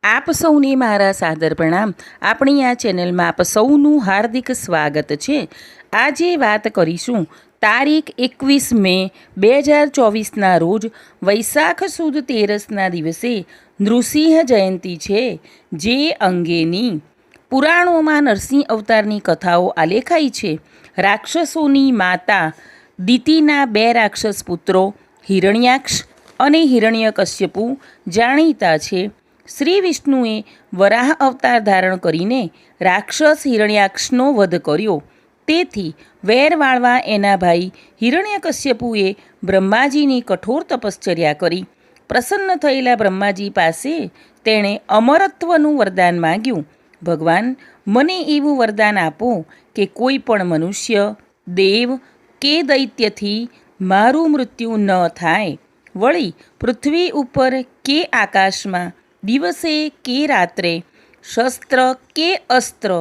આપ સૌને મારા સાદર પ્રણામ। આપણી આ ચેનલમાં આપ સૌનું હાર્દિક સ્વાગત છે। આજે વાત કરીશું તારીખ 21 મે 2024ના રોજ વૈશાખ સુદ તેરસના દિવસે નૃસિંહ જયંતિ છે, જે અંગેની પુરાણોમાં નરસિંહ અવતારની કથાઓ આલેખાઈ છે। રાક્ષસોની માતા દિતિના બે રાક્ષસ પુત્રો હિરણ્યાક્ષ અને હિરણ્યકશ્યપુ જાણીતા છે। શ્રી વિષ્ણુએ વરાહ અવતાર ધારણ કરીને રાક્ષસ હિરણ્યાક્ષનો વધ કર્યો। તેથી વેર વાળવા એના ભાઈ હિરણ્યકશ્યપુએ બ્રહ્માજીની કઠોર તપશ્ચર્યા કરી। પ્રસન્ન થયેલા બ્રહ્માજી પાસે તેણે અમરત્વનું વરદાન માગ્યું। ભગવાન, મને એવું વરદાન આપો કે કોઈ પણ મનુષ્ય, દેવ કે દૈત્યથી મારું મૃત્યુ ન થાય। વળી પૃથ્વી ઉપર કે આકાશમાં દિવસે કે રાત્રે, શસ્ત્ર કે અસ્ત્ર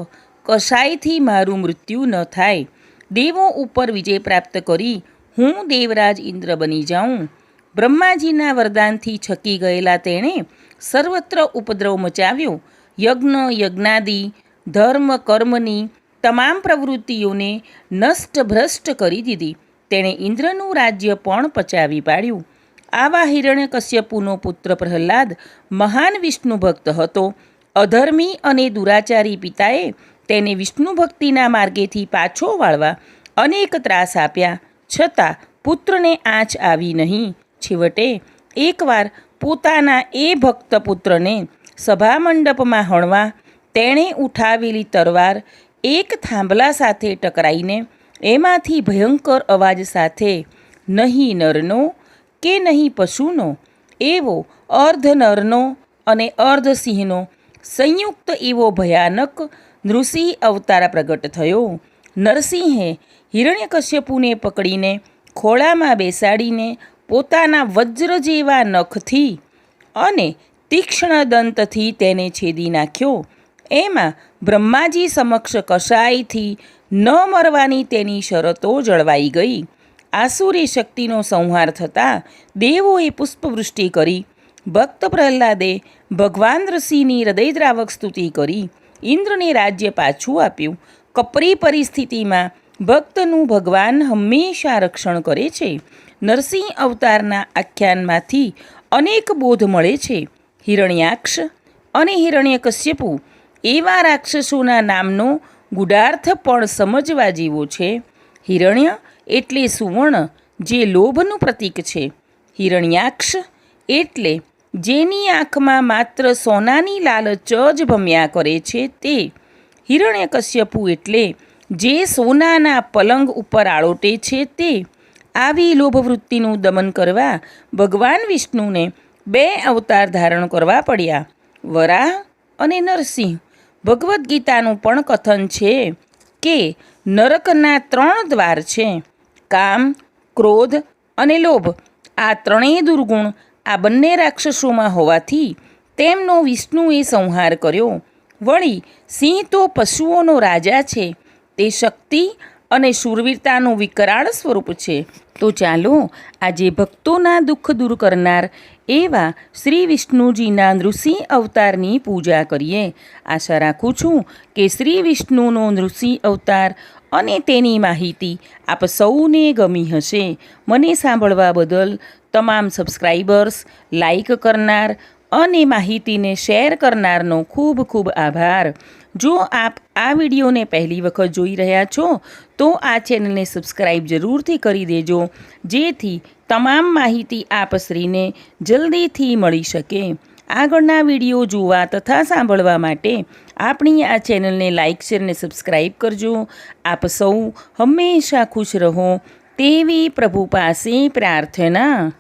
કશાયથી મારું મૃત્યુ ન થાય। દેવો ઉપર વિજય પ્રાપ્ત કરી હું દેવરાજ ઇન્દ્ર બની જાઉં। બ્રહ્માજીના વરદાનથી છકી ગયેલા તેણે સર્વત્ર ઉપદ્રવ મચાવ્યો। યજ્ઞ યજ્ઞાદિ ધર્મ કર્મની તમામ પ્રવૃત્તિઓને નષ્ટ ભ્રષ્ટ કરી દીધી। તેણે ઇન્દ્રનું રાજ્ય પણ પચાવી પાડ્યું। આવા હિરણ્યકશ્યપુનો પુત્ર પ્રહલાદ મહાન વિષ્ણુ ભક્ત હતો। અધર્મી અને દુરાચારી પિતાએ તેને વિષ્ણુ ભક્તિના માર્ગેથી પાછો વાળવા અનેક ત્રાસ આપ્યા, છતાં પુત્રને આંચ આવી નહીં। છેવટે એકવાર પોતાના એ ભક્ત પુત્રને સભા મંડપમાં હણવા તેણે ઉઠાવેલી તરવાર એક થાંભલા સાથે ટકરાઈને એમાંથી ભયંકર અવાજ સાથે નહીં નરનો કે નહીં પશુનો એવો અર્ધ નરનો અને અર્ધ સિંહનો સંયુક્ત એવો ભયાનક નૃસિંહ અવતાર પ્રગટ થયો। નરસિંહે હિરણ્યકશ્યપુને પકડીને ખોળામાં બેસાડીને પોતાના વજ્ર જેવા નખથી અને તીક્ષ્ણ દંતથી તેને છેદી નાખ્યો। એમાં બ્રહ્માજી સમક્ષ કશાયથી ન મરવાની તેની શરતો જળવાઈ ગઈ। આસુરી શક્તિનો સંહાર થતાં દેવોએ પુષ્પવૃષ્ટિ કરી। ભક્ત પ્રહલાદે ભગવાન ઋષિની હૃદયદ્રાવક સ્તુતિ કરી ઇન્દ્રને રાજ્ય પાછું આપ્યું। કપરી પરિસ્થિતિમાં ભક્તનું ભગવાન હંમેશા રક્ષણ કરે છે। નરસિંહ અવતારના આખ્યાનમાંથી અનેક બોધ મળે છે। હિરણ્યાક્ષ અને હિરણ્યકશ્યપુ એવા રાક્ષસોના નામનો ગૂઢાર્થ પણ સમજવા જેવો છે। હિરણ્ય એટલે સુવર્ણ, જે લોભનું પ્રતીક છે। હિરણ્યાક્ષ એટલે જેની આંખમાં માત્ર સોનાની લાલચ જ ભમ્યા કરે છે તે। હિરણ્યકશ્યપુ એટલે જે સોનાના પલંગ ઉપર આળોટે છે તે। આવી લોભવૃત્તિનું દમન કરવા ભગવાન વિષ્ણુને બે અવતાર ધારણ કરવા પડ્યા, વરાહ અને નરસિંહ। ભગવદ્ ગીતાનું પણ કથન છે કે નરકના 3 દ્વાર છે, કામ, ક્રોધ અને લોભ। આ ત્રણેય દુર્ગુણ આ બંને રાક્ષસોમાં હોવાથી તેમનો વિષ્ણુએ સંહાર કર્યો। વળી સિંહ તો પશુઓનો રાજા છે, તે શક્તિ અને શૂરવીરતાનું વિકરાળ સ્વરૂપ છે। તો ચાલો આજે ભક્તોના દુઃખ દૂર કરનાર એવા શ્રી વિષ્ણુજીના નૃસિંહ અવતારની પૂજા કરીએ। આશા રાખું છું કે શ્રી વિષ્ણુનો નૃસિંહ અવતાર અને તેની માહિતી આપ સૌને ગમી હશે। મને સાંભળવા બદલ તમામ સબસ્ક્રાઈબર્સ, લાઈક કરનાર અને માહિતીને શેર કરનારનો ખૂબ ખૂબ આભાર। જો આપ આ વિડીયોને પહેલી વખત જોઈ રહ્યા છો તો આ ચેનલને સબસ્ક્રાઈબ જરૂરથી કરી દેજો, જેથી તમામ માહિતી આપ શ્રીને જલ્દીથી મળી શકે। આગળના વિડીયો જોવા તથા સાંભળવા માટે આપણી આ ચેનલને લાઈક, શેર અને સબસ્ક્રાઈબ કરજો। આપ સૌ હંમેશા ખુશ રહો તેવી પ્રભુ પાસે પ્રાર્થના।